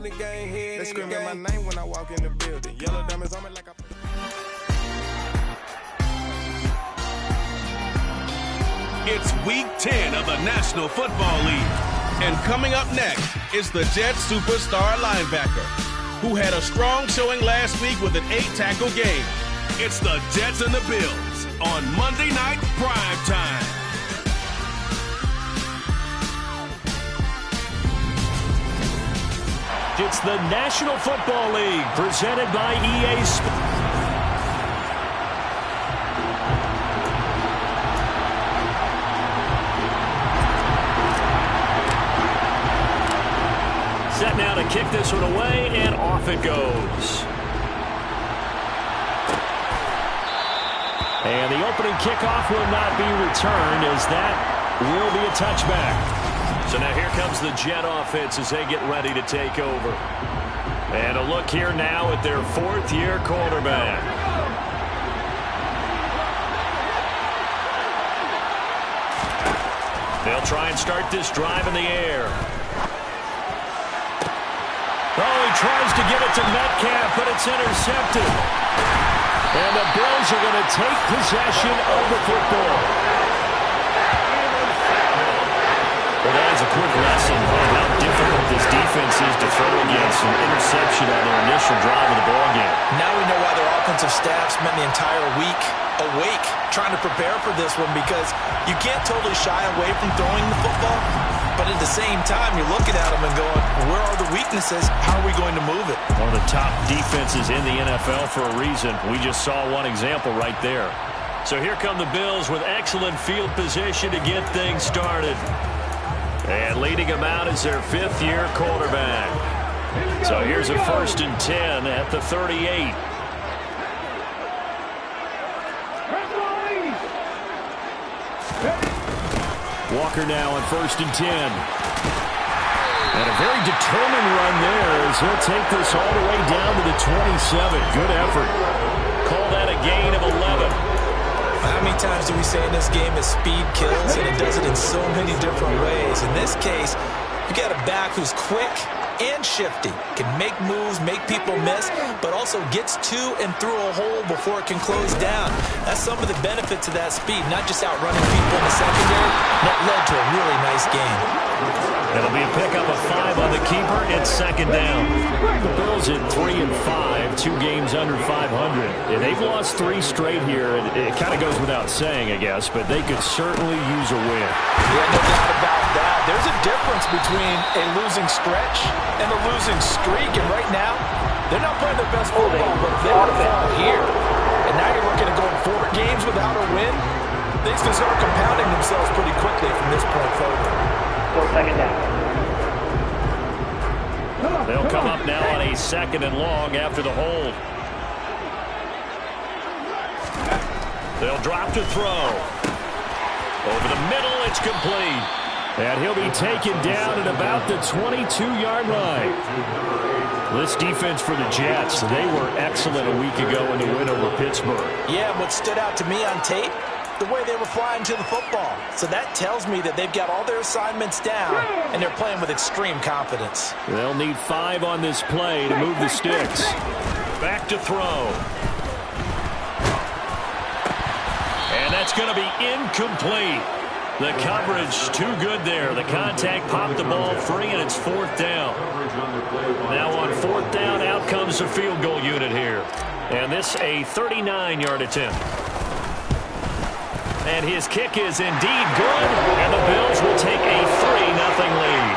They screaming my name when I walk in the building. Yellow diamonds on me like It's week 10 of the National Football League. And coming up next is the Jets superstar linebacker, who had a strong showing last week with an 8-tackle game. It's the Jets and the Bills on Monday Night Prime Time. It's the National Football League presented by EA Sports. Set now to kick this one away, and off it goes. And the opening kickoff will not be returned, as that will be a touchback. So now here comes the Jet offense as they get ready to take over. And a look here now at their fourth-year quarterback. They'll try and start this drive in the air. Oh, he tries to get it to Metcalf, but it's intercepted. And the Bills are going to take possession of the football. Well, that is a quick lesson on how difficult this defense is to throw against an interception on their initial drive of the ballgame. Now we know why their offensive staff spent the entire week awake trying to prepare for this one, because you can't totally shy away from throwing the football, but at the same time, you're looking at them and going, where are the weaknesses? How are we going to move it? One of the top defenses in the NFL for a reason. We just saw one example right there. So here come the Bills with excellent field position to get things started. And leading them out is their fifth-year quarterback. So here's a 1st and 10 at the 38. Walker now on 1st and 10. And a very determined run there as he'll take this all the way down to the 27. Good effort. Call that a gain of 11. How many times do we say in this game that speed kills, and it does it in so many different ways? In this case, you got a back who's quick and shifty, can make moves, make people miss, but also gets to and through a hole before it can close down. That's some of the benefits of that speed, not just outrunning people in the secondary. That led to a really nice game. It'll be a pickup of 5 on the keeper. It's 2nd down. The Bills at 3-5, 2 games under 500. And they've lost 3 straight here. It kind of goes without saying, I guess, but they could certainly use a win. Yeah, no doubt about that. There's a difference between a losing stretch and a losing streak. And right now, they're not playing their best football, but they would have fallen here. And now you're looking at going 4 games without a win. Things can start compounding themselves pretty quickly from this point forward. Still 2nd down. They'll come up now on a 2nd and long after the hold. They'll drop to throw. Over the middle, it's complete. And he'll be taken down at about the 22-yard line. This defense for the Jets, they were excellent a week ago in the win over Pittsburgh. Yeah, what stood out to me on tape, the way they were flying to the football. So that tells me that they've got all their assignments down, and they're playing with extreme confidence. They'll need 5 on this play to move the sticks. Back to throw. And that's going to be incomplete. The coverage too good there. The contact popped the ball free, and it's 4th down. Now on 4th down, out comes the field goal unit here. And this a 39-yard attempt. And his kick is indeed good, and the Bills will take a 3-0 lead.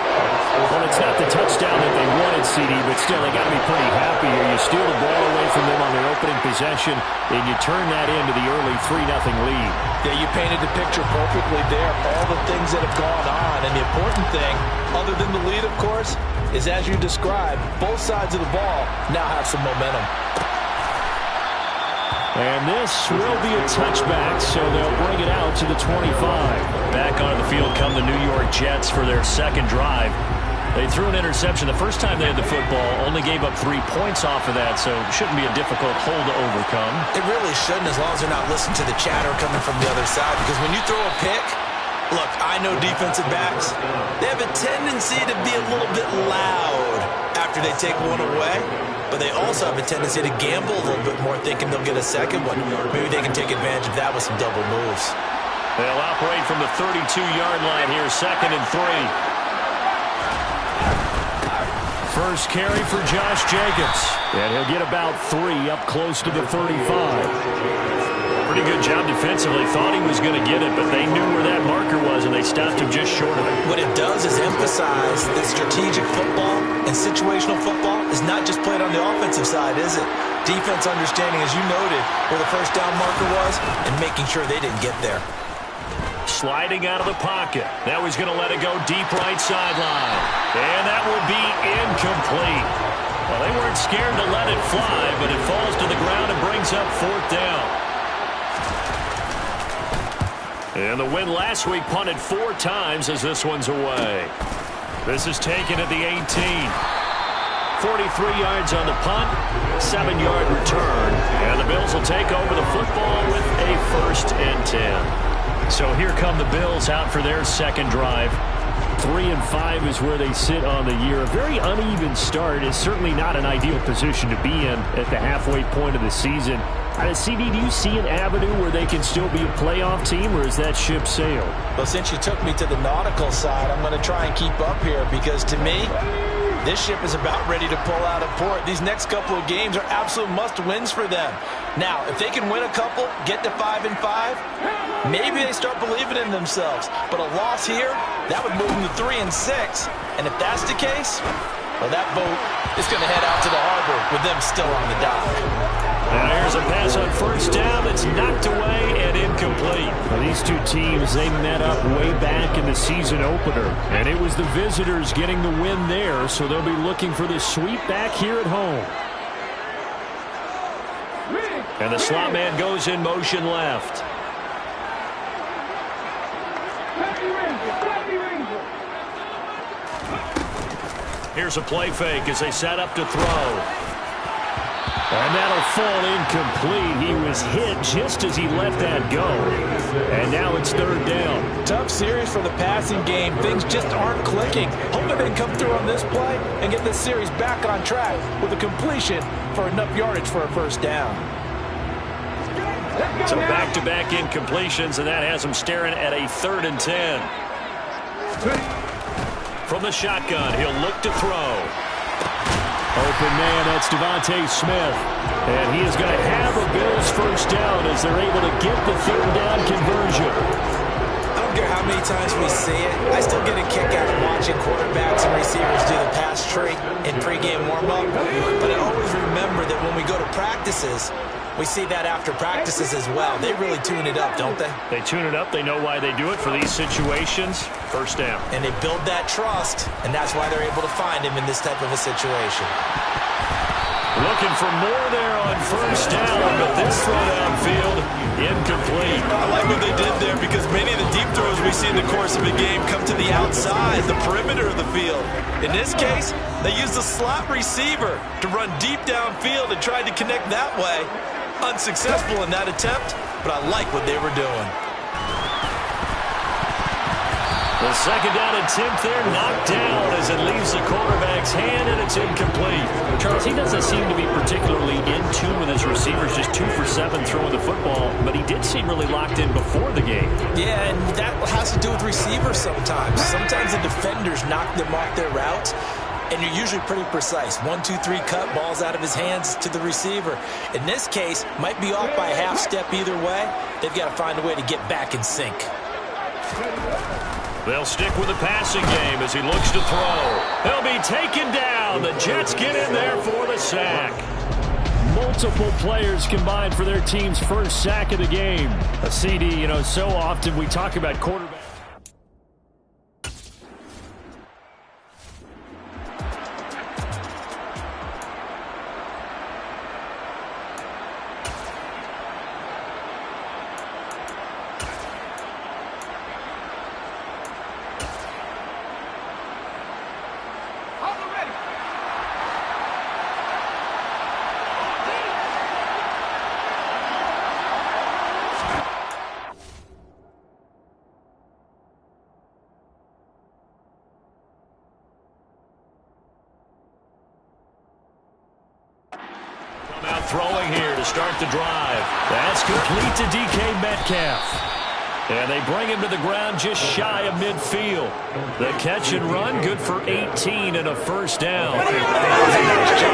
Well, it's not the touchdown that they wanted, CD, but still, they got to be pretty happy here. You steal the ball away from them on their opening possession, and you turn that into the early 3-0 lead. Yeah, you painted the picture perfectly there, all the things that have gone on. And the important thing, other than the lead, of course, is as you described, both sides of the ball now have some momentum. And this will be a touchback, so they'll bring it out to the 25. Back onto the field come the New York Jets for their 2nd drive. They threw an interception the first time they had the football, only gave up 3 points off of that, so it shouldn't be a difficult hole to overcome. It really shouldn't, as long as they're not listening to the chatter coming from the other side, because when you throw a pick, look, I know defensive backs, they have a tendency to be a little bit loud after they take one away, but they also have a tendency to gamble a little bit more, thinking they'll get a second one. Maybe they can take advantage of that with some double moves. They'll operate from the 32-yard line here, 2nd and 3. First carry for Josh Jacobs. And he'll get about 3 up close to the 35. Pretty good job defensively. Thought he was going to get it, but they knew where that marker was, and they stopped him just short of it. What it does is emphasize that strategic football and situational football is not just played on the offensive side, is it? Defense understanding, as you noted, where the first down marker was and making sure they didn't get there. Sliding out of the pocket. Now he's going to let it go deep right sideline. And that will be incomplete. Well, they weren't scared to let it fly, but it falls to the ground and brings up 4th down. And the win last week punted 4 times as this one's away. This is taken at the 18. 43 yards on the punt, 7-yard return. And the Bills will take over the football with a 1st and 10. So here come the Bills out for their second drive. 3-5 is where they sit on the year. A very uneven start is certainly not an ideal position to be in at the halfway point of the season. CD, do you see an avenue where they can still be a playoff team, or is that ship sailed? Well, since you took me to the nautical side, I'm going to try and keep up here because, to me, this ship is about ready to pull out of port. These next couple of games are absolute must-wins for them. Now, if they can win a couple, get to 5-5, maybe they start believing in themselves. But a loss here, that would move them to 3-6. And if that's the case, well, that boat is going to head out to the harbor with them still on the dock. Now here's a pass on 1st down. It's knocked away and incomplete. Well, these two teams, they met up way back in the season opener. And it was the visitors getting the win there, so they'll be looking for the sweep back here at home. And the slot man goes in motion left. Here's a play fake as they set up to throw. And that'll fall incomplete. He was hit just as he let that go. And now it's 3rd down. Tough series for the passing game. Things just aren't clicking. Hoping they can come through on this play and get this series back on track with a completion for enough yardage for a 1st down. So back-to-back incompletions, and that has him staring at a 3rd and 10. From the shotgun, he'll look to throw. Open man, that's Devontae Smith. And he is going to have a Bills 1st down as they're able to get the 3rd down conversion. I don't care how many times we see it. I still get a kick out of watching quarterbacks and receivers do the pass tree in pregame warm-up. But I always remember that when we go to practices, we see that after practices as well. They really tune it up, don't they? They tune it up. They know why they do it for these situations. 1st down. And they build that trust, and that's why they're able to find him in this type of a situation. Looking for more there on 1st down, but this throw downfield, incomplete. I like what they did there because many of the deep throws we see in the course of a game come to the outside, the perimeter of the field. In this case, they used the slot receiver to run deep downfield and tried to connect that way. Unsuccessful in that attempt, but I like what they were doing. The 2nd down attempt there knocked down as it leaves the quarterback's hand, and it's incomplete. Charles, he doesn't seem to be particularly in tune with his receivers, just 2 for 7 throwing the football, but he did seem really locked in before the game. Yeah, and that has to do with receivers sometimes. Sometimes the defenders knock them off their routes, and you're usually pretty precise. 1, 2, 3 cut, balls out of his hands to the receiver. In this case, might be off by a half step either way. They've got to find a way to get back in sync. They'll stick with the passing game as he looks to throw. He'll be taken down. The Jets get in there for the sack. Multiple players combined for their team's 1st sack of the game. A CD, so often we talk about quarterbacks. throwing here to start the drive. That's complete to DK Metcalf. And they bring him to the ground just shy of midfield. The catch and run, good for 18 and a first down. That was a nice job.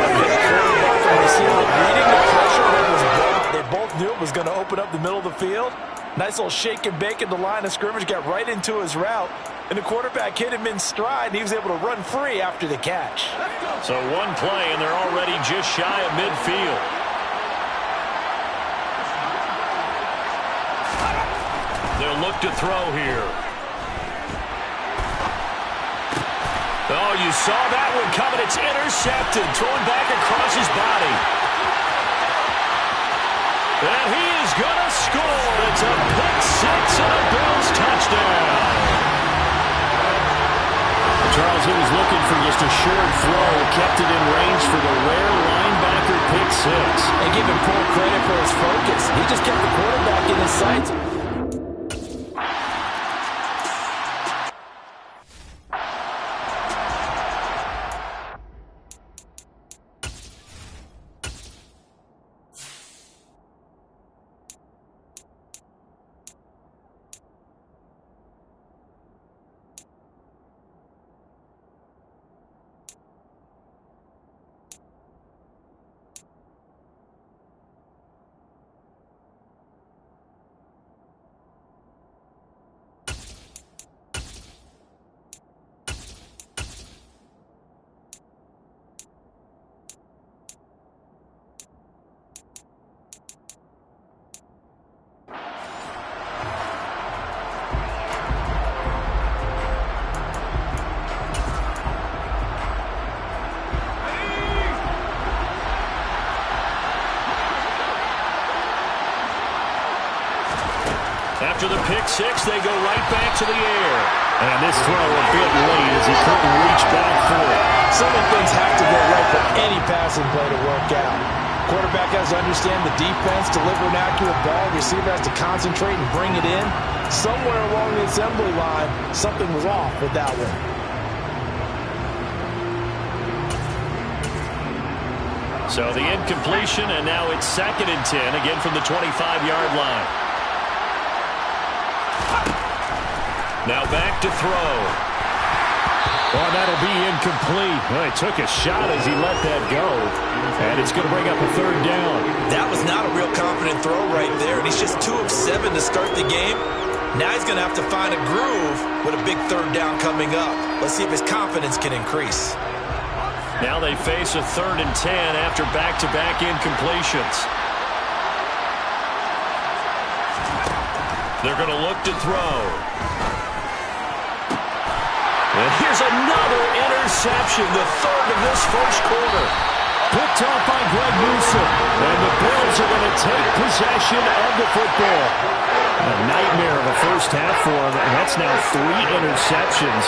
Reading the pressure that was brought. They both knew it was going to open up the middle of the field. Nice little shake and bake at the line of scrimmage, got right into his route. And the quarterback hit him in stride, and he was able to run free after the catch. So one play, and they're already just shy of midfield. They'll look to throw here. Oh, you saw that one coming. It's intercepted. Thrown back across his body. And he is going to score. It's a pick six and a Bills touchdown. Charles, he was looking for just a short throw. Kept it in range for the rare linebacker pick six. They give him full credit for his focus. He just kept the quarterback in his sights. After the pick six, they go right back to the air. And this throw a bit late as he couldn't reach back for it. Some things have to go right for any passing play to work out. Quarterback has to understand the defense, deliver an accurate ball. Receiver has to concentrate and bring it in. Somewhere along the assembly line, something was off with that one. So the incompletion, and now it's 2nd and 10, again from the 25-yard line. Now back to throw. Oh, that'll be incomplete. Well, he took a shot as he let that go. And it's going to bring up a 3rd down. That was not a real confident throw right there. And he's just 2 of 7 to start the game. Now he's going to have to find a groove with a big 3rd down coming up. Let's see if his confidence can increase. Now they face a 3rd and 10 after back-to-back incompletions. They're going to look to throw. And here's another interception, the 3rd of this first quarter. Picked off by Greg Newsome. And the Bills are going to take possession of the football. A nightmare of a first half for him, and that's now 3 interceptions.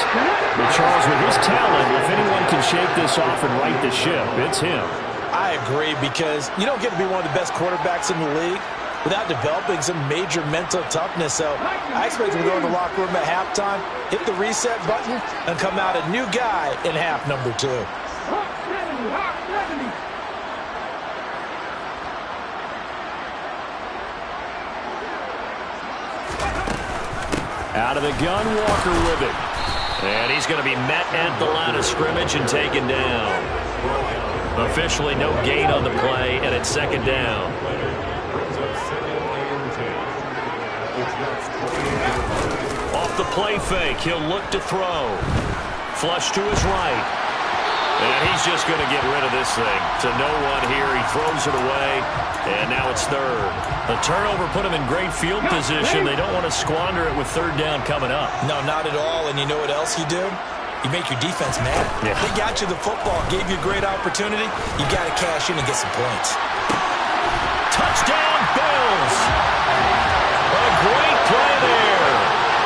But Charles, with his talent, if anyone can shake this off and right the ship, it's him. I agree, because you don't get to be one of the best quarterbacks in the league without developing some major mental toughness. So I expect him to go in the locker room at halftime, hit the reset button, and come out a new guy in half number 2. Out of the gun, Walker with it. And he's going to be met at the line of scrimmage and taken down. Officially no gain on the play, and it's 2nd down. Off the play fake, he'll look to throw. Flush to his right. And he's just going to get rid of this thing. To no one here, he throws it away, and now it's 3rd. The turnover put him in great field position. They don't want to squander it with 3rd down coming up. No, not at all, and you know what else you do? You make your defense mad. Yeah. They got you the football, gave you a great opportunity. You got to cash in and get some points. Touchdown, Bills! A great play there.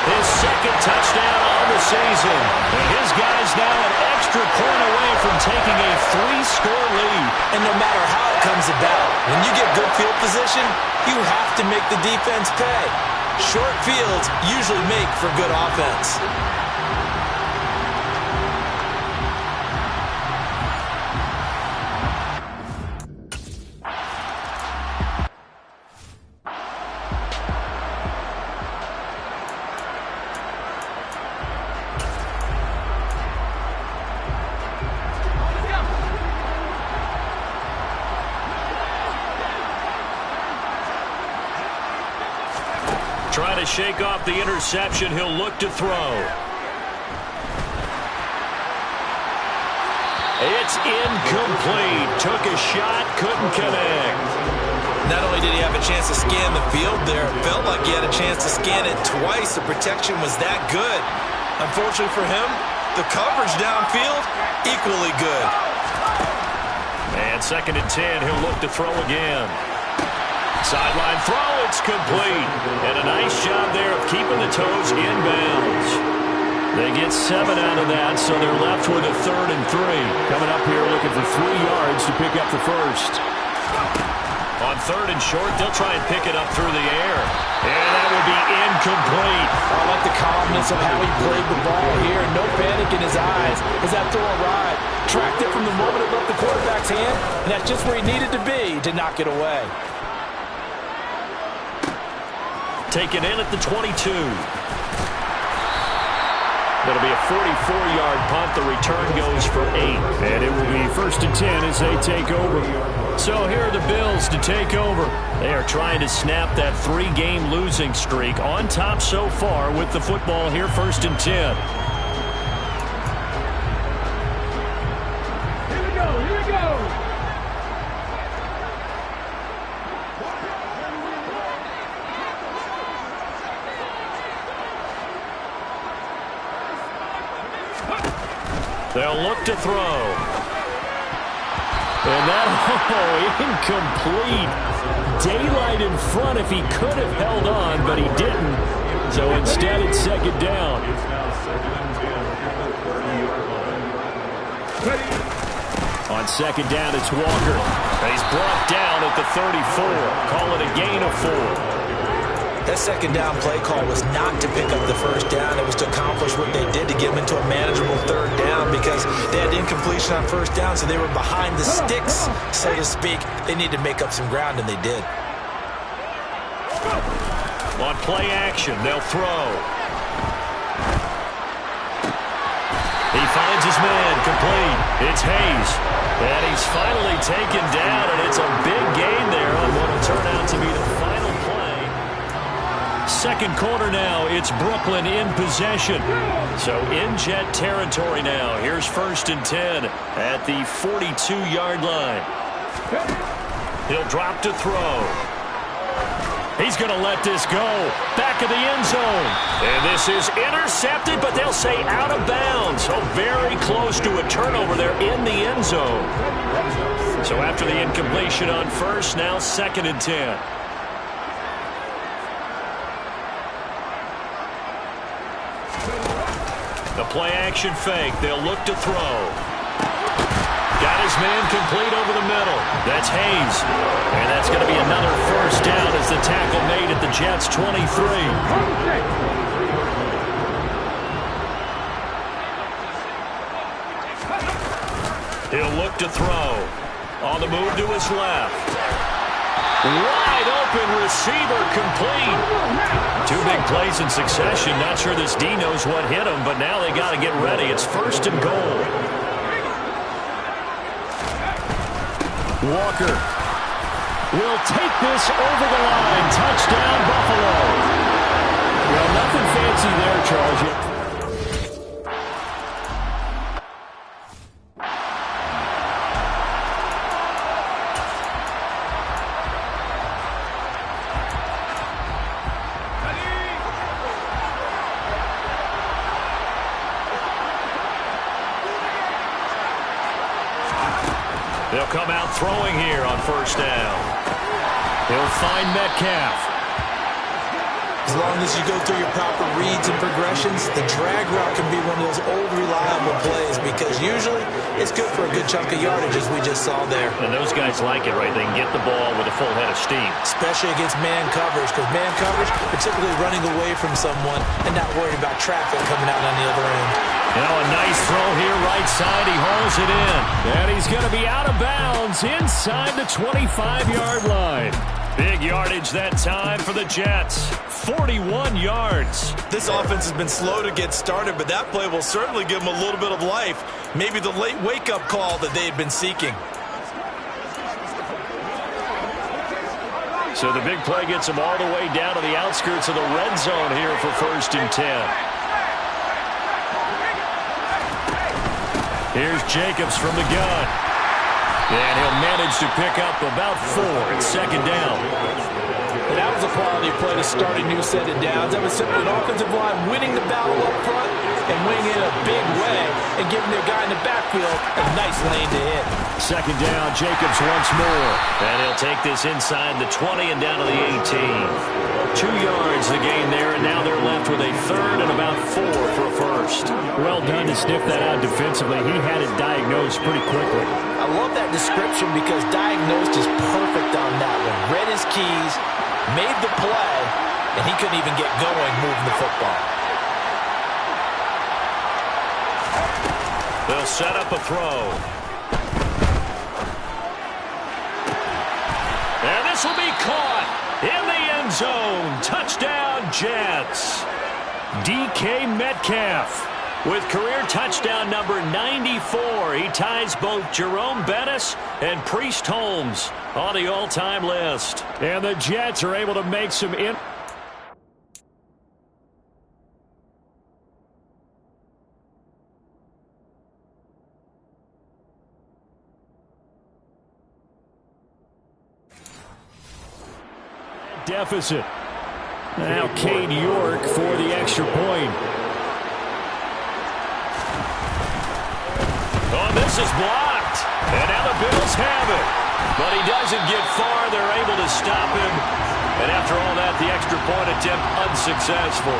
His 2nd touchdown on the season. And his guy's now an extra point away from taking a 3-score lead. And no matter how it comes about, when you get good field position, you have to make the defense pay. Short fields usually make for good offense. Trying to shake off the interception. He'll look to throw. It's incomplete. Took a shot, couldn't connect. Not only did he have a chance to scan the field there, it felt like he had a chance to scan it twice. The protection was that good. Unfortunately for him, the coverage downfield, equally good. And 2nd and 10, he'll look to throw again. Sideline throw, it's complete. And a nice job there of keeping the toes in bounds. They get 7 out of that, so they're left with a 3rd and 3. Coming up here looking for 3 yards to pick up the first. On 3rd and short, they'll try and pick it up through the air. And that will be incomplete. I like the calmness of how he played the ball here. No panic in his eyes as that throw arrived. Tracked it from the moment it left the quarterback's hand, and that's just where he needed to be to knock it away. Taken in at the 22. That'll be a 44-yard punt. The return goes for 8. And it will be 1st and 10 as they take over. So here are the Bills to take over. They are trying to snap that 3-game losing streak. On top so far with the football here, 1st and 10. Here we go. They'll look to throw. And that, incomplete. Daylight in front if he could have held on, but he didn't. So instead, it's 2nd down. On 2nd down, it's Walker. He's brought down at the 34. Call it a gain of 4. That 2nd down play call was not to pick up the 1st down. It was to accomplish what they did to get them into a manageable 3rd down because they had incompletion on 1st down, so they were behind the sticks, so to speak. They needed to make up some ground, and they did. On play action, they'll throw. He finds his man, complete. It's Hayes. And he's finally taken down, and it's a big gain there on what will turn out to be the final play. 2nd quarter now, it's Brooklyn in possession. So in Jet territory now. Here's 1st and 10 at the 42-yard line. He'll drop to throw. He's going to let this go. Back of the end zone. And this is intercepted, but they'll say out of bounds. So very close to a turnover there in the end zone. So after the incompletion on 1st, now 2nd and 10. The play-action fake. They'll look to throw. Got his man complete over the middle. That's Hayes. And that's going to be another 1st down as the tackle made at the Jets' 23. He'll look to throw. On the move to his left. Wide open receiver complete. 2 big plays in succession. Not sure this D knows what hit him, but now they got to get ready. It's 1st and goal. Walker will take this over the line. Touchdown, Buffalo. Well, nothing fancy there, Charles. They'll come out throwing here on 1st down. He'll find Metcalf. As long as you go through your proper reads and progressions, the drag route can be one of those old reliable plays because usually it's good for a good chunk of yardage as we just saw there. And those guys like it, right? They can get the ball with a full head of steam. Especially against man coverage because man coverage, particularly running away from someone and not worried about traffic coming out on the other end. Now a nice throw here, right side. He hauls it in. And he's going to be out of bounds inside the 25-yard line. Big yardage that time for the Jets. 41 yards. This offense has been slow to get started, but that play will certainly give them a little bit of life. Maybe the late wake-up call that they had been seeking. So the big play gets them all the way down to the outskirts of the red zone here for 1st and 10. Here's Jacobs from the gun. And he'll manage to pick up about 4 at 2nd down. And that was a quality play to start a new set of downs. That was simply an offensive line winning the battle up front and winning it in a big way and giving their guy in the backfield a nice lane to hit. 2nd down, Jacobs once more. And he'll take this inside the 20 and down to the 18. 2 yards the gain there, and now they're left with a 3rd and about 4 for a first. Well done to sniff that out defensively. He had it diagnosed pretty quickly. I love that description because diagnosed is perfect on that one. Read his keys, made the play, and he couldn't even get going moving the football. They'll set up a throw. And this will be caught in the end zone. Touchdown, Jets. DK Metcalf with career touchdown number 94. He ties both Jerome Bettis and Priest Holmes on the all-time list. And the Jets are able to make some deficit. Now Cade York for the extra point. Oh, this is blocked. And now the Bills have it. But he doesn't get far. They're able to stop him. And after all that, the extra point attempt unsuccessful.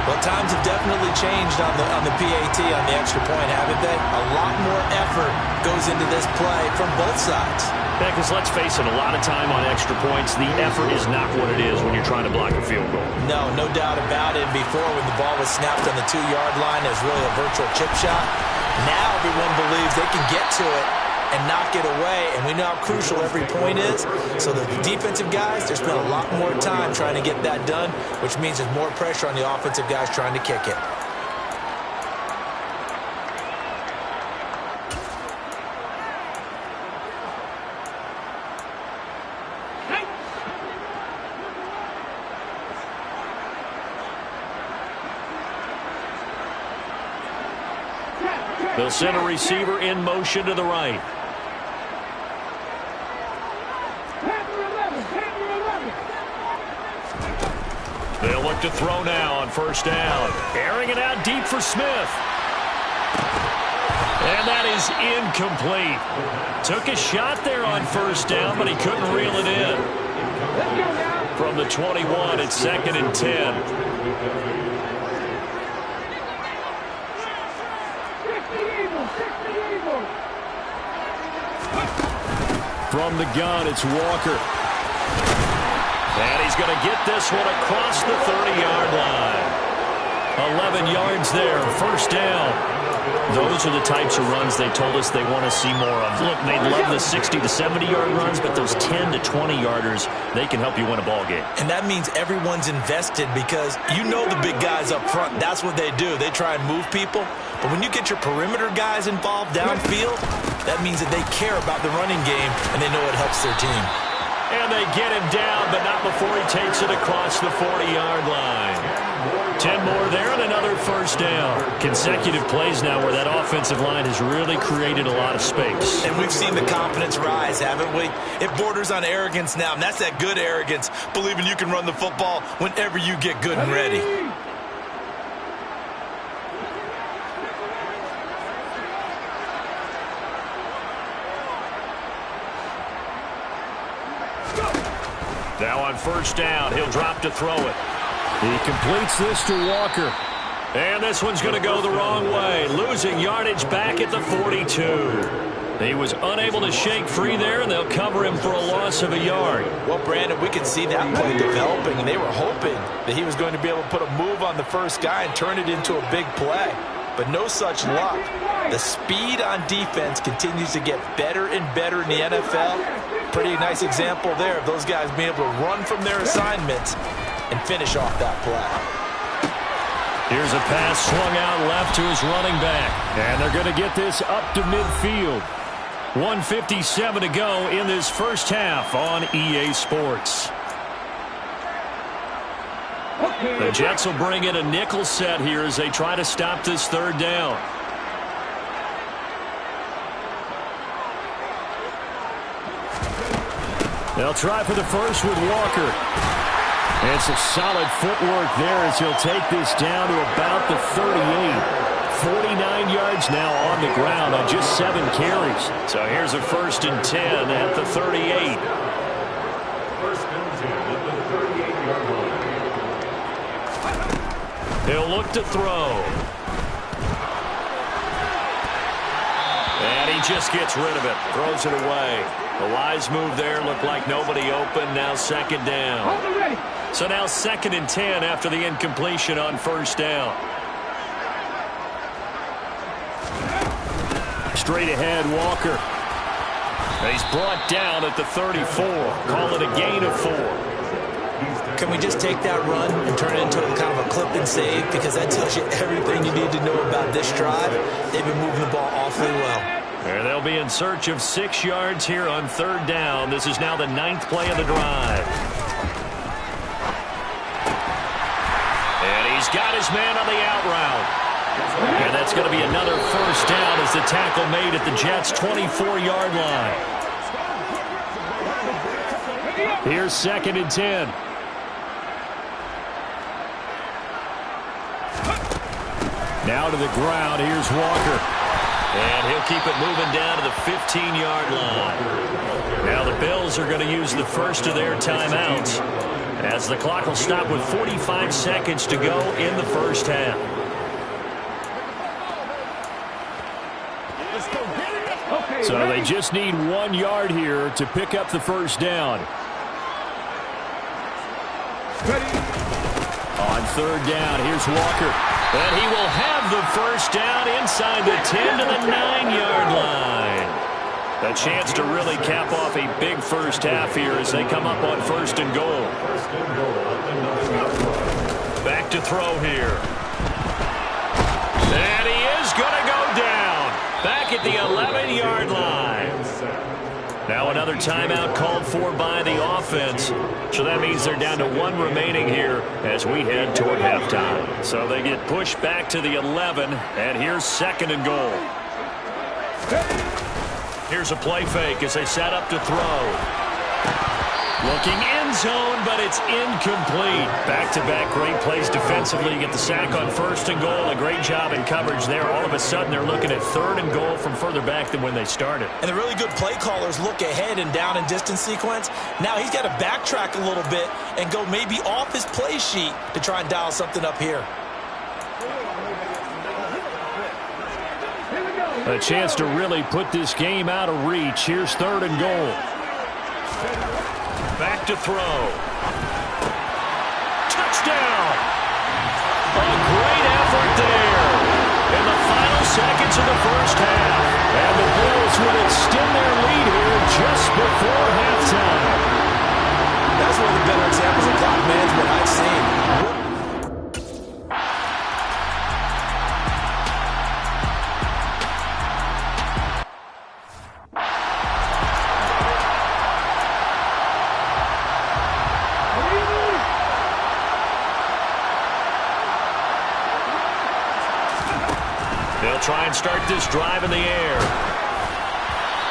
Well, times have definitely changed on the PAT, on the extra point, haven't they? A lot more effort goes into this play from both sides. Yeah, because let's face it, a lot of time on extra points, the effort is not what it is when you're trying to block a field goal. No, no doubt about it. Before, when the ball was snapped on the 2-yard line, it was really a virtual chip shot. Now everyone believes they can get to it and knock it away, and we know how crucial every point is. So the defensive guys, they spend a lot more time trying to get that done, which means there's more pressure on the offensive guys trying to kick it. They'll send a receiver in motion to the right. They'll look to throw now on 1st down. Airing it out deep for Smith. And that is incomplete. Took a shot there on 1st down, but he couldn't reel it in. From the 21, it's 2nd and 10. From the gun, it's Walker. And he's going to get this one across the 30-yard line. 11 yards there, 1st down. Those are the types of runs they told us they want to see more of. Look, they love the 60 to 70-yard runs, but those 10 to 20-yarders, they can help you win a ball game. And that means everyone's invested because you know the big guys up front, that's what they do. They try and move people. But when you get your perimeter guys involved downfield, that means that they care about the running game and they know it helps their team. And they get him down, but not before he takes it across the 40-yard line. 10 more there and another 1st down. Consecutive plays now where that offensive line has really created a lot of space. And we've seen the confidence rise, haven't we? It borders on arrogance now, and that's that good arrogance, believing you can run the football whenever you get good and ready. Now on 1st down, he'll drop to throw it. He completes this to Walker. And this one's going to go the wrong way. Losing yardage back at the 42. He was unable to shake free there, and they'll cover him for a loss of a yard. Well, Brandon, we could see that play developing, and they were hoping that he was going to be able to put a move on the first guy and turn it into a big play. But no such luck. The speed on defense continues to get better and better in the NFL. Pretty nice example there of those guys being able to run from their assignments and finish off that play. Here's a pass swung out left to his running back. And they're going to get this up to midfield. 1:57 to go in this first half on EA Sports. The Jets will bring in a nickel set here as they try to stop this third down. They'll try for the first with Walker. And it's a solid footwork there as he'll take this down to about the 38. 49 yards now on the ground on just 7 carries. So here's a 1st and 10 at the 38. He'll look to throw. And he just gets rid of it. Throws it away. The wise move there. Looked like nobody open. Now 2nd down. So now 2nd and 10 after the incompletion on 1st down. Straight ahead, Walker. He's brought down at the 34. Call it a gain of 4. Can we just take that run and turn it into kind of a clip and save? Because that tells you everything you need to know about this drive. They've been moving the ball awfully well. And they'll be in search of 6 yards here on 3rd down. This is now the 9th play of the drive. And he's got his man on the out route. And that's going to be another 1st down as the tackle made at the Jets' 24-yard line. Here's 2nd and 10. Now to the ground. Here's Walker. And he'll keep it moving down to the 15-yard line. Now the Bills are going to use the first of their timeouts as the clock will stop with 45 seconds to go in the first half. So they just need 1 yard here to pick up the 1st down. On 3rd down, here's Walker. And he will have the 1st down inside the 10 to the 9-yard line. A chance to really cap off a big first half here as they come up on 1st and goal. Back to throw here. And he is going to go down. Back at the 11-yard line. Now another timeout called for by the offense. So that means they're down to 1 remaining here as we head toward halftime. So they get pushed back to the 11, and here's 2nd and goal. Here's a play fake as they set up to throw. Looking end zone, but it's incomplete. Back-to-back great plays defensively. You get the sack on 1st and goal. A great job in coverage there. All of a sudden, they're looking at 3rd and goal from further back than when they started. And the really good play callers look ahead and down and distance sequence. Now he's got to backtrack a little bit and go maybe off his play sheet to try and dial something up here. A chance to really put this game out of reach. Here's 3rd and goal. Back to throw. Touchdown! A great effort there in the final seconds of the first half. And the Bills will extend their lead here just before halftime. That's one of the better examples of clock management I've seen. They'll try and start this drive in the air.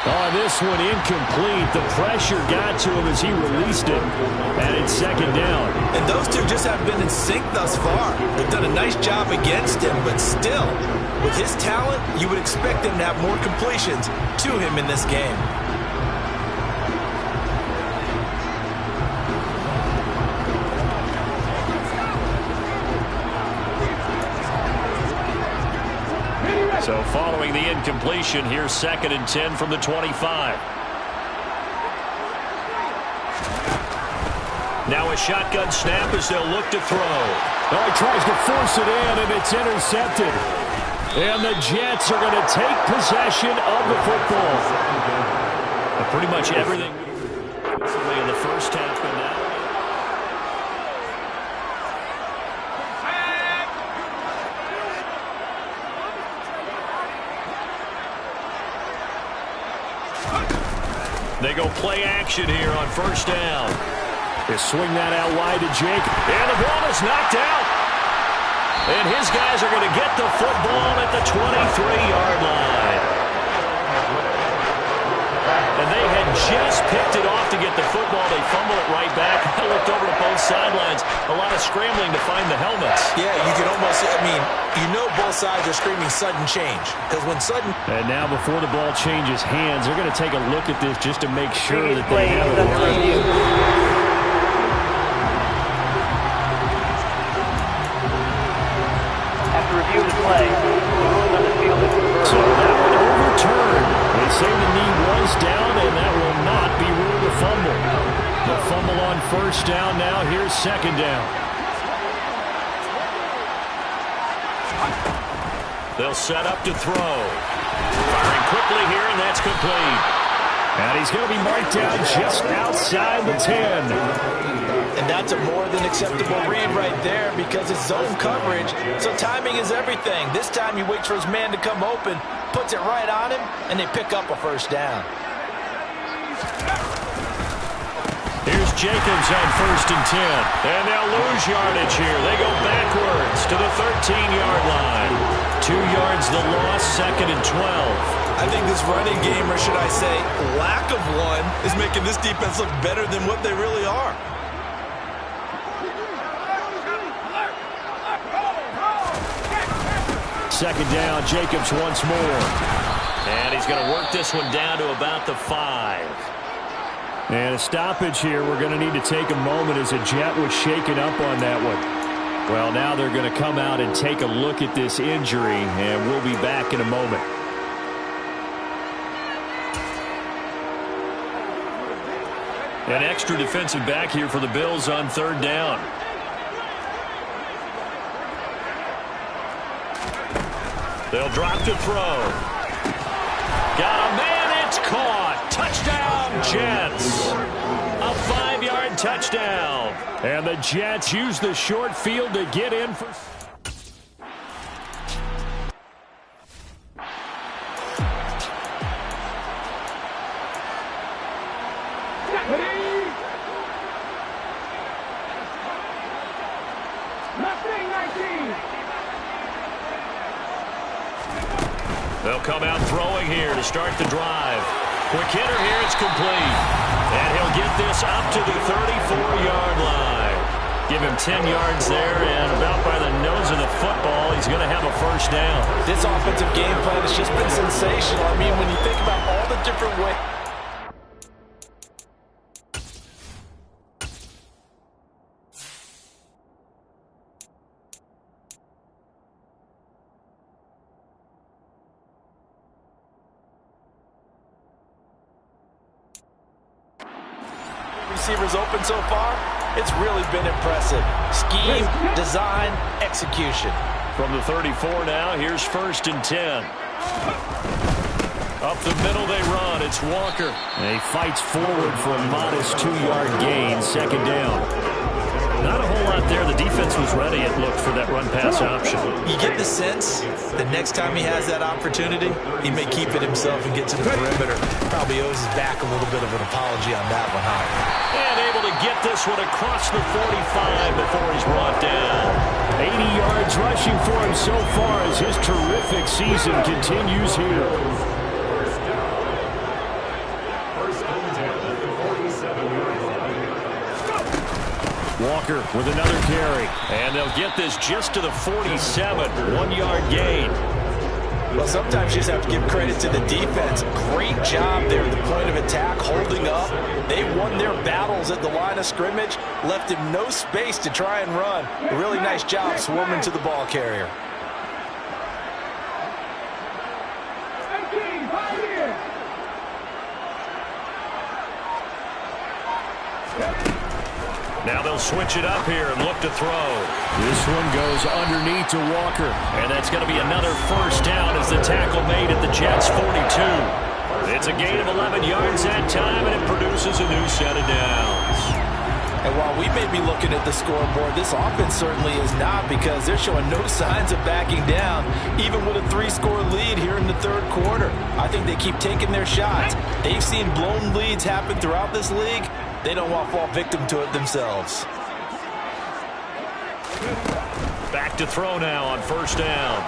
Oh, this one incomplete. The pressure got to him as he released it. And it's 2nd down. And those two just haven't been in sync thus far. They've done a nice job against him, but still, with his talent, you would expect them to have more completions to him in this game. So following the incompletion, here's 2nd and 10 from the 25. Now a shotgun snap as they'll look to throw. Oh, he tries to force it in, and it's intercepted. And the Jets are going to take possession of the football. Pretty much everything in the first half, but now. They go play action here on first down. They swing that out wide to Jake. And the ball is knocked out. And his guys are going to get the football at the 23-yard line. And they had just picked it off to get the football. They fumble it right back. I looked over to both sidelines. A lot of scrambling to find the helmets. Yeah, you can almost, you know both sides are screaming sudden change. Because when sudden... And now before the ball changes hands, they're going to take a look at this just to make sure that they have it right. Review the play. On the field is so that one overturned. They say the knee was down, and that will not be ruled a fumble. The fumble on first down now. Here's second down. They'll set up to throw. Firing quickly here, and that's complete. And he's going to be marked down just outside the 10. And that's a more than acceptable read right there because it's zone coverage, so timing is everything. This time he waits for his man to come open, puts it right on him, and they pick up a first down. Here's Jacobs on first and 10. And they'll lose yardage here. They go backwards to the 13-yard line. 2 yards the loss, second and 12. I think this running game, or should I say lack of one, is making this defense look better than what they really are. Second down, Jacobs once more. And he's going to work this one down to about the 5. And a stoppage here. We're going to need to take a moment as a Jet was shaken up on that one. Well, now they're going to come out and take a look at this injury, and we'll be back in a moment. An extra defensive back here for the Bills on third down. They'll drop to throw. Got a man, it's caught. Touchdown, Jets. A 5-yard touchdown. And the Jets use the short field to get in for... They'll come out throwing here to start the drive. Quick hitter here, it's complete. And he'll get this up to the 34-yard line. Give him 10 yards there, and about by the nose of the football, he's going to have a first down. This offensive game plan has just been sensational. I mean, when you think about all the different ways. Receivers open so far, it's really been impressive. Scheme, design, execution. From the 34 now, here's first and 10. Up the middle they run. It's Walker. And he fights forward for a modest 2-yard gain, second down. Not a whole lot there. The defense was ready, it looked, for that run-pass option. You get the sense the next time he has that opportunity, he may keep it himself and get to the perimeter. Probably owes his back a little bit of an apology on that one, huh? And able to get this one across the 45 before he's brought down. 80 yards rushing for him so far as his terrific season continues here. Walker with another carry. And they'll get this just to the 47. 1-yard gain. Well, sometimes you just have to give credit to the defense. Great job there at the point of attack, holding up. They won their battles at the line of scrimmage, left him no space to try and run. A really nice job swarming to the ball carrier. Now they'll switch it up here and look to throw. This one goes underneath to Walker. And that's going to be another first down as the tackle made at the Jets' 42. It's a gain of 11 yards that time, and it produces a new set of downs. And while we may be looking at the scoreboard, this offense certainly is not, because they're showing no signs of backing down, even with a 3-score lead here in the third quarter. I think they keep taking their shots. They've seen blown leads happen throughout this league. They don't want to fall victim to it themselves. Back to throw now on first down.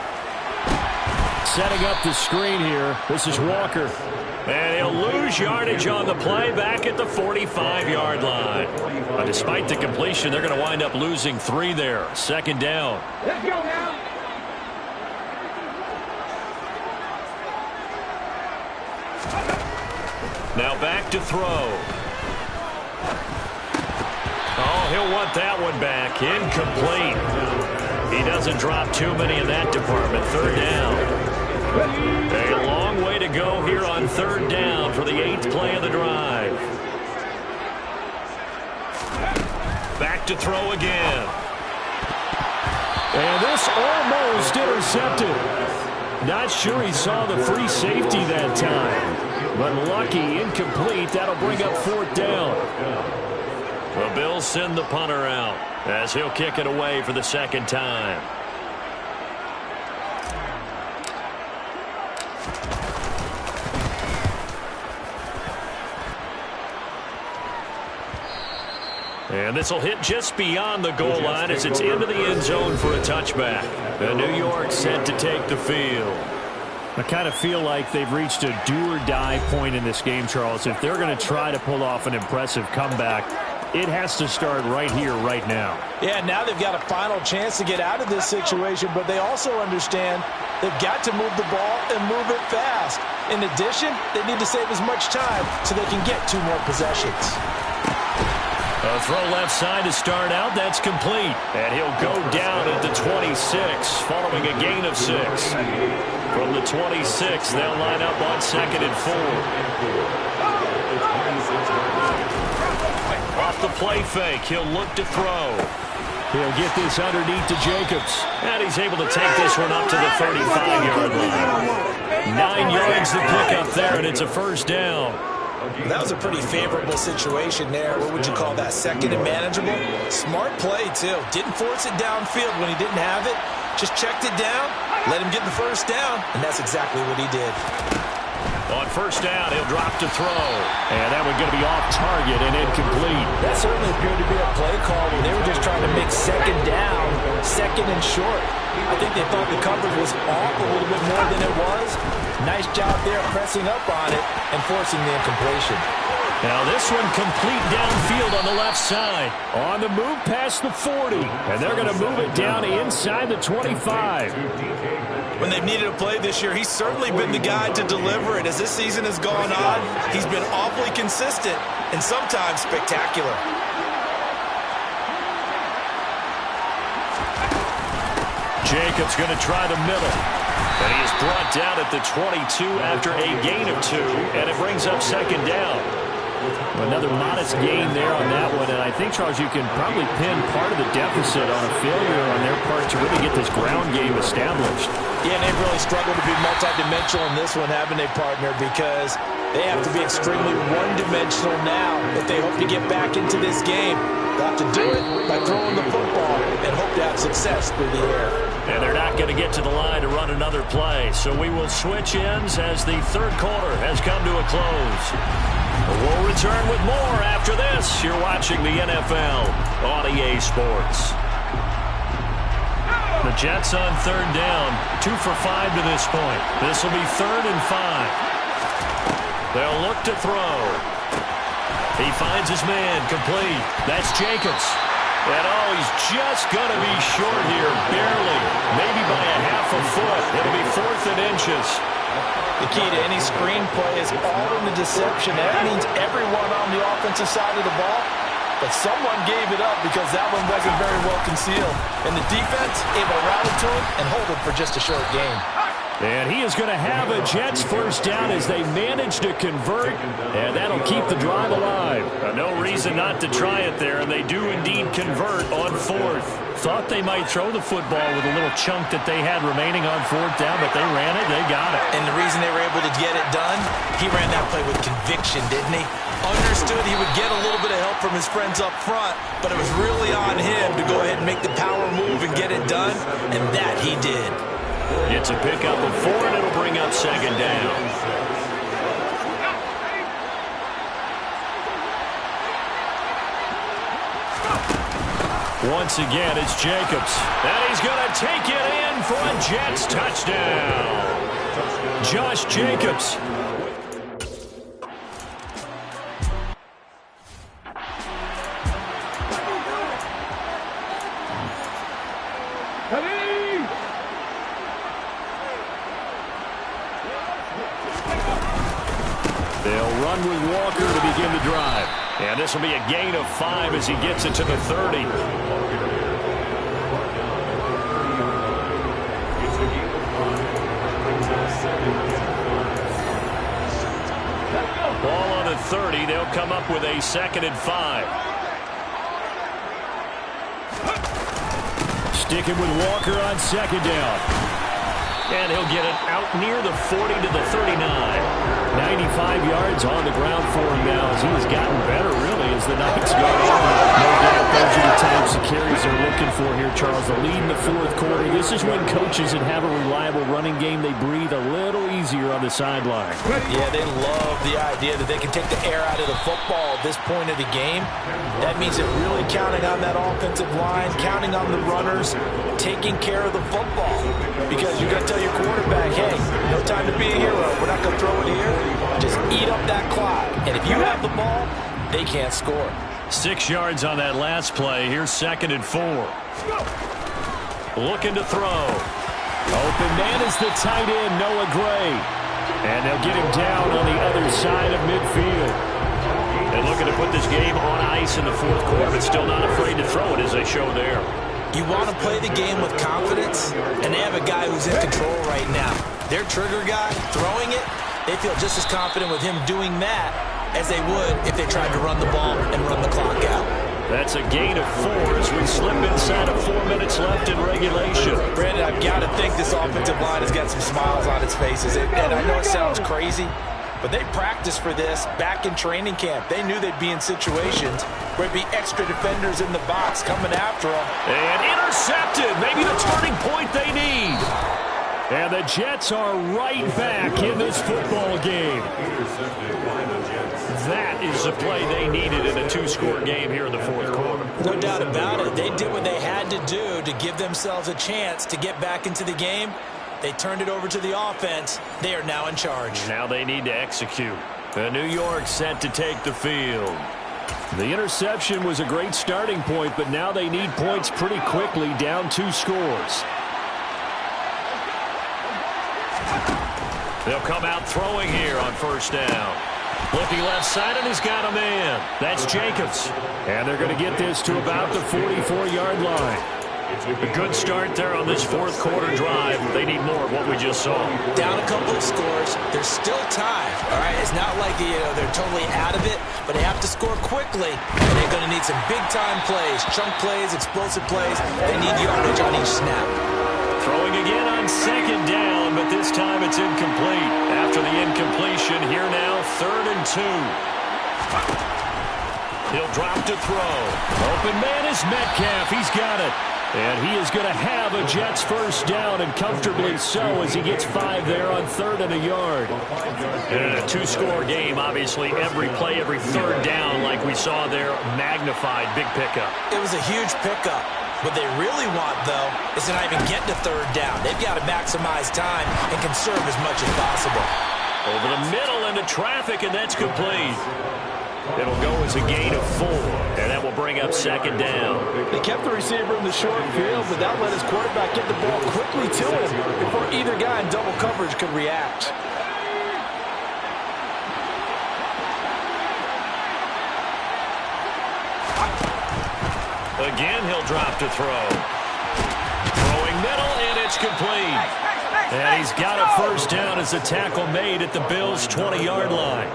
Setting up the screen here. This is Walker. And he'll lose yardage on the play back at the 45-yard line. But despite the completion, they're going to wind up losing 3 there. Second down. Let's go now. Now back to throw. Oh, he'll want that one back. Incomplete. He doesn't drop too many in that department. Third down. A long way to go here on third down for the 8th play of the drive. Back to throw again. And this almost intercepted. Not sure he saw the free safety that time. But lucky, incomplete. That'll bring up 4th down. The Bills send the punter out as he'll kick it away for the second time. And this will hit just beyond the goal line as it's into the end zone for a touchback. The New York set to take the field. I kind of feel like they've reached a do-or-die point in this game, Charles. If they're going to try to pull off an impressive comeback, it has to start right here, right now. Yeah, now they've got a final chance to get out of this situation, but they also understand they've got to move the ball and move it fast. In addition, they need to save as much time so they can get 2 more possessions. A throw left side to start out. That's complete. And he'll go down at the 26 following a gain of 6. From the 26, they'll line up on 2nd and 4. Off the play fake, he'll look to throw. He'll get this underneath to Jacobs. And he's able to take this one up to the 35-yard line. 9 yards to pick up there, and it's a first down. That was a pretty favorable situation there. What would you call that? Second and manageable? Smart play, too. Didn't force it downfield when he didn't have it. Just checked it down, let him get the first down, and that's exactly what he did. On first down, he'll drop to throw. And that one's going to be off target and incomplete. That certainly appeared to be a play call where they were just trying to make second down, second and short. I think they thought the coverage was off a little bit more than it was. Nice job there pressing up on it and forcing the incompletion. Now this one complete downfield on the left side. On the move past the 40. And they're going to move it down inside the 25. When they've needed a play this year, he's certainly been the guy to deliver it. As this season has gone on, he's been awfully consistent and sometimes spectacular. Jacobs going to try the middle. And he is brought down at the 22 after a gain of 2. And it brings up second down. Another modest gain there on that one. And I think, Charles, you can probably pin part of the deficit on a failure on their part to really get this ground game established. Yeah, and they've really struggled to be multidimensional in this one, haven't they, partner? Because they have to be extremely one-dimensional now if they hope to get back into this game. They'll have to do it by throwing the football and hope to have success through the air. And they're not going to get to the line to run another play. So we will switch ends as the third quarter has come to a close. We'll return with more after this. You're watching the NFL on EA Sports. The Jets on third down. 2 for 5 to this point. This will be 3rd and 5. They'll look to throw. He finds his man, complete. That's Jacobs. And oh, he's just going to be short here, barely. Maybe by a half a foot. It'll be 4th and inches. The key to any screen play is all in the deception. That means everyone on the offensive side of the ball, but someone gave it up because that one wasn't very well concealed. And the defense able to rally to it and hold it for just a short game. And he is going to have a Jets first down as they manage to convert, and that'll keep the drive alive. No reason not to try it there, and they do indeed convert on 4th. Thought they might throw the football with a little chunk that they had remaining on 4th down, but they ran it, they got it. And the reason they were able to get it done, he ran that play with conviction, didn't he? Understood he would get a little bit of help from his friends up front, but it was really on him to go ahead and make the power move and get it done, and that he did. It's a pickup of 4, and it'll bring up second down. Once again, it's Jacobs. And he's going to take it in for a Jets touchdown. Josh Jacobs. They'll run with Walker to begin the drive. And this will be a gain of 5 as he gets it to the 30. Ball on the 30. They'll come up with a 2nd and 5. Sticking with Walker on 2nd down. And he'll get it out near the 40 to the 39. 95 yards on the ground for him now as he has gotten better, really, as the nights go on. No doubt those are the types of carries they're looking for here, Charles. The lead in the 4th quarter. This is when coaches that have a reliable running game, they breathe a little easier on the sideline. Yeah, they love the idea that they can take the air out of the football at this point of the game. That means they're really counting on that offensive line, counting on the runners, taking care of the football. Because you've got to tell your quarterback, hey, no time to be a hero. We're not going to throw it here. Just eat up that clock. And if you have the ball, they can't score. 6 yards on that last play. Here's 2nd and 4. Looking to throw. Open man is the tight end, Noah Gray. And they'll get him down on the other side of midfield. And looking to put this game on ice in the 4th quarter, but still not afraid to throw it as they show there. You want to play the game with confidence, and they have a guy who's in control right now. Their trigger guy, throwing it, they feel just as confident with him doing that as they would if they tried to run the ball and run the clock out. That's a gain of 4 as we slip inside of 4 minutes left in regulation. Brandon, I've got to think this offensive line has got some smiles on its faces. And I know it sounds crazy, but they practiced for this back in training camp. They knew they'd be in situations where there'd be extra defenders in the box coming after them. And intercepted. Maybe the turning point they need. And the Jets are right back in this football game. That is the play they needed in a 2-score game here in the 4th quarter. No doubt about it. They did what they had to do to give themselves a chance to get back into the game. They turned it over to the offense. They are now in charge. Now they need to execute. New York set to take the field. The interception was a great starting point, but now they need points pretty quickly, down 2 scores. They'll come out throwing here on 1st down. Looking left side, and he's got a man. That's Jacobs. And they're going to get this to about the 44-yard line. A good start there on this 4th quarter drive. They need more of what we just saw. Down a couple of scores. There's still time. All right, it's not like they're totally out of it, but they have to score quickly. And they're going to need some big-time plays, chunk plays, explosive plays. They need yardage on each snap. Throwing again on 2nd down, but this time it's incomplete. After the incompletion, here now, 3rd and 2. He'll drop to throw. Open man is Metcalf. He's got it. And he is going to have a Jets 1st down, and comfortably so, as he gets 5 there on 3rd and a yard. And in a 2-score game, obviously, every play, every 3rd down, like we saw there, magnified, big pickup. It was a huge pickup. What they really want, though, is to not even get to 3rd down. They've got to maximize time and conserve as much as possible. Over the middle into traffic, and that's complete. It'll go as a gain of 4, and that will bring up 2nd down. They kept the receiver in the short field, but that let his quarterback get the ball quickly to him before either guy in double coverage could react. Again, he'll drop to throw. Throwing middle, and it's complete. And he's got a 1st down as a tackle made at the Bills' 20-yard line.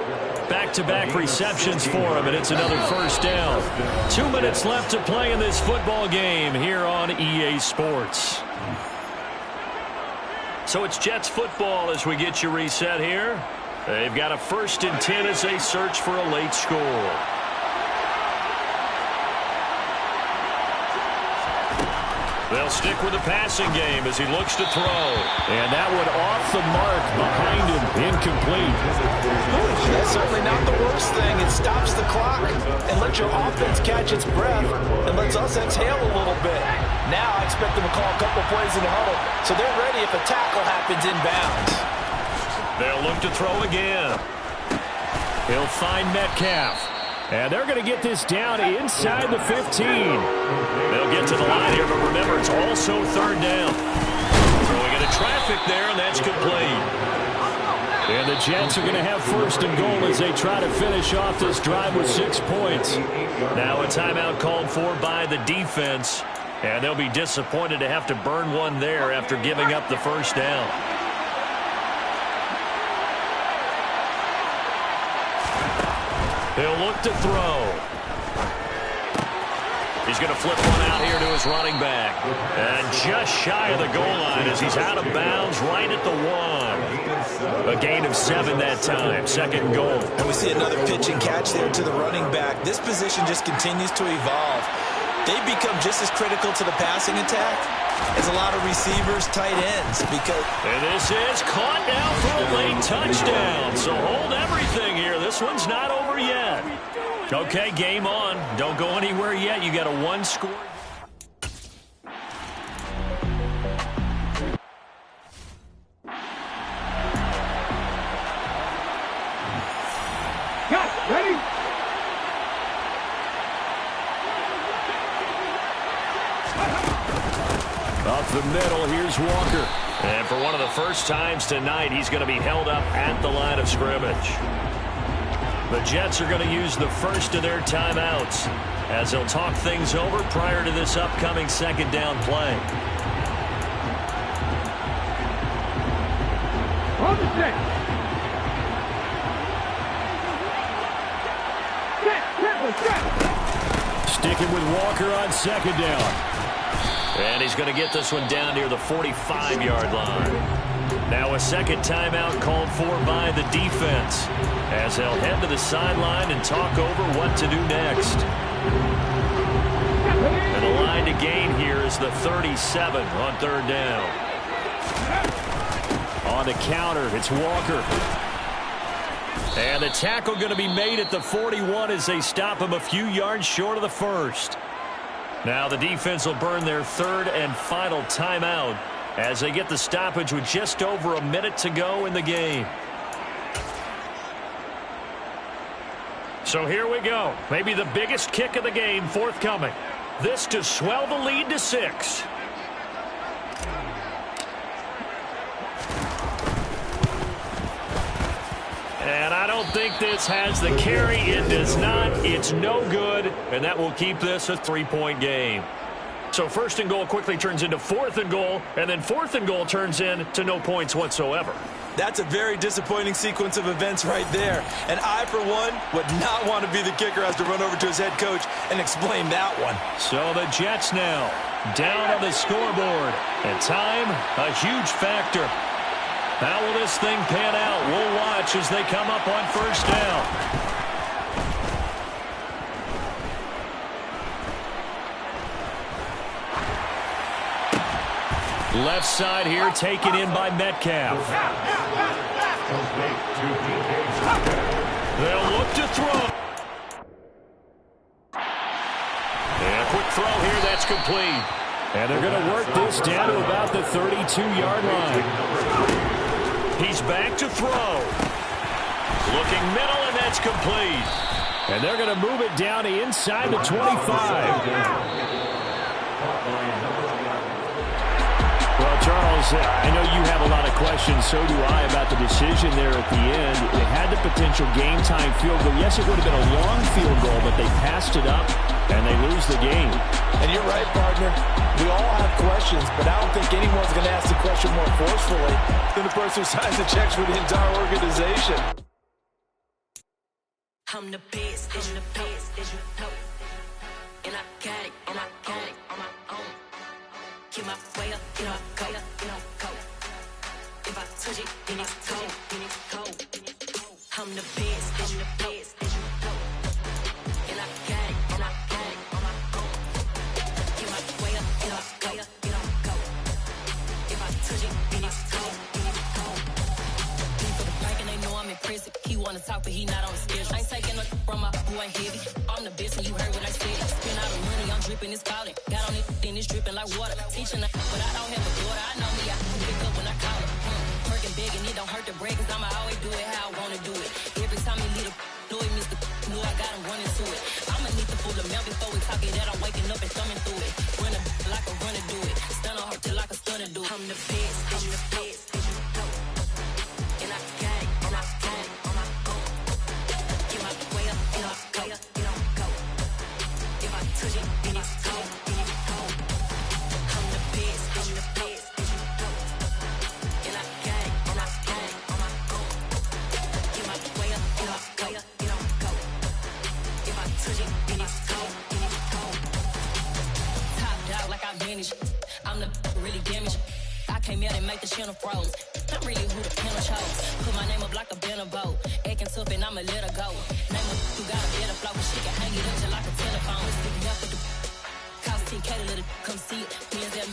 Back-to-back receptions for him, and it's another 1st down. 2 minutes left to play in this football game here on EA Sports. So it's Jets football as we get you reset here. They've got a 1st and 10 as they search for a late score. They'll stick with the passing game as he looks to throw. And that one off the mark behind him, incomplete. That's certainly not the worst thing. It stops the clock and lets your offense catch its breath and lets us exhale a little bit. Now I expect them to call a couple plays in the huddle so they're ready if a tackle happens inbounds. They'll look to throw again. He'll find Metcalf. And they're going to get this down inside the 15. They'll get to the line here, but remember, it's also 3rd down. Throwing into traffic there, and that's complete. And the Jets are going to have 1st and goal as they try to finish off this drive with 6 points. Now a timeout called for by the defense, and they'll be disappointed to have to burn one there after giving up the 1st down. He'll look to throw. He's going to flip one out here to his running back. And just shy of the goal line as he's out of bounds right at the 1. A gain of 7 that time. 2nd and goal. And we see another pitch and catch there to the running back. This position just continues to evolve. They become just as critical to the passing attack as a lot of receivers, tight ends. And this is caught now for a late touchdown. So hold everything here. This one's not over yet. Okay, game on. Don't go anywhere yet. You got a 1-score. Ready? Up the middle, here's Walker. And for one of the first times tonight, he's going to be held up at the line of scrimmage. The Jets are going to use the first of their timeouts as they'll talk things over prior to this upcoming 2nd down play. On the set. Set. Sticking with Walker on 2nd down. And he's going to get this one down near the 45-yard line. Now a 2nd timeout called for by the defense as they'll head to the sideline and talk over what to do next. And the line to gain here is the 37 on 3rd down. On the counter, it's Walker. And the tackle going to be made at the 41 as they stop him a few yards short of the 1st. Now the defense will burn their 3rd and final timeout as they get the stoppage with just over a minute to go in the game. So here we go. Maybe the biggest kick of the game forthcoming. This to swell the lead to 6. And I don't think this has the carry. It does not. It's no good. And that will keep this a 3-point game. So 1st and goal quickly turns into 4th and goal. And then 4th and goal turns into no points whatsoever. That's a very disappointing sequence of events right there. And I, for one, would not want to be the kicker as to run over to his head coach and explain that one. So the Jets now down on the scoreboard. And time, a huge factor. How will this thing pan out? We'll watch as they come up on 1st down. Left side here taken in by Metcalf. They'll look to throw. And a quick throw here, that's complete. And they're going to work this down to about the 32-yard line. He's back to throw. Looking middle, and that's complete. And they're going to move it down to inside the 25. Well, Charles, I know you have a lot of questions, so do I, about the decision there at the end. They had the potential game-time field goal. Yes, it would have been a long field goal, but they passed it up, and they lose the game. And you're right, partner. We all have questions, but I don't think anyone's going to ask the question more forcefully than the person who signs the checks for the entire organization. I'm the best, as you know, and I got it, and I got it on my own. Keep my way up, you know, go. If I touch it, then it's cold, I'm the best, I'm the best, and I got it, and I got it on my own. Get my way up, get up, way up, get on go. If I touch it, then it's cold, then it's cold. He for the bank and they know I'm in prison. He wanna talk, but he not on the schedule. I ain't taking nothing from my who ain't heavy. I'm the best, and you heard what I said. Spend all the money, I'm dripping, it's falling. Got on it, then it's dripping like water. Teaching, but I don't have a daughter. I know me, I can pick up when I call her. Working big and it don't hurt to break, cause I'ma always do it how I wanna do it. Every time he lead a do it, Mr. Knew I got him running to it. I'ma need the full of milk before we talk it that I'm waking up and thumbing through it. Run a like a runner do it. Stun on her till like a stunner do it. I'm the best, I'm the best. And I got it, and I got it on my own. Get my way up, get up, go, get on go. If I touch it, then it's cold, then it's cold. I'm the best, I'm the best. And I got it, and I got it on my own. Get my way up, get up, go, get on go. If I touch it, then it's cold, then it's cold. Top dog like I manage. I'm the really damaged. I came out and make the channel froze. I'm really who the panel chose. Put my name up like a banner boat. Acting tough and I'ma let her go. Name her who got a